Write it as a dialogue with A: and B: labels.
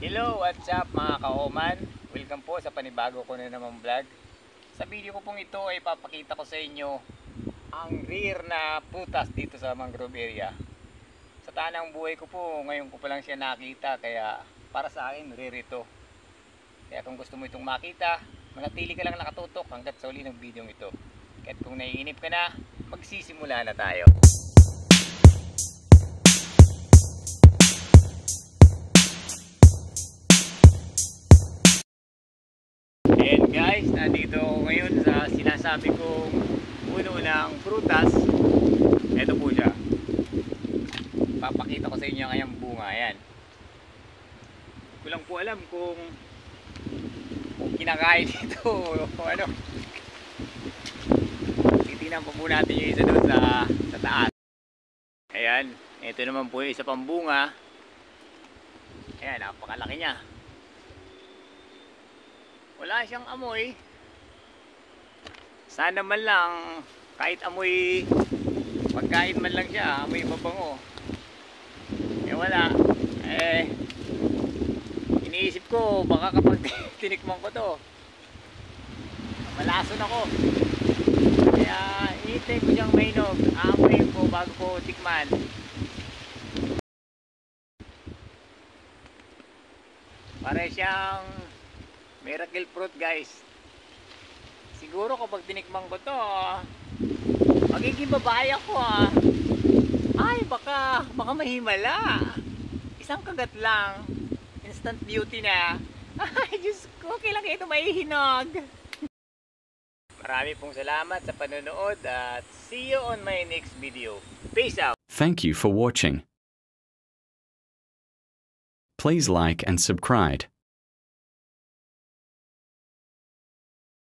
A: Hello, what's up mga ka-Oman? Welcome po sa panibago ko na namang vlog. Sa video ko pong ito ay papakita ko sa inyo ang rare na prutas dito sa mangrove area. Sa tanang buhay ko po, ngayon ko pa lang siya nakita, kaya para sa akin rare ito. Kaya kung gusto mo itong makita, manatili ka lang nakatutok hanggat sa uli ng video ito. Kahit kung naiinip ka na, magsisimula na tayo. Ayan guys, nandito ako ngayon sa sinasabi kong puno ng prutas. Ito po siya. Papakita ko sa inyo kayang bunga. Ayan. Ko lang po alam kung kinakain ito o ano. Titingnan po muna natin yung isa doon sa taas. Ayan, ito naman po yung isa pang bunga. Ayan, napakalaki niya. Wala siyang amoy. Sana man lang kahit amoy pagkain man lang siya, amoy mabango. Eh wala. Iniisip ko baka kapag tinikman ko to, malason ako. Kaya iintay ko siyang mainom. Aamoyin ko bago ko tikman. Para siyang miracle fruit guys. Siguro kapag tinikman ko to, magiging babae ako Ay baka mahimala. Isang kagat lang, instant beauty na. Ay Diyos ko, kailan ito maihinog. Marami pong salamat sa panonood at see you on my next video. Peace out.
B: Thank you for watching. Please like and subscribe.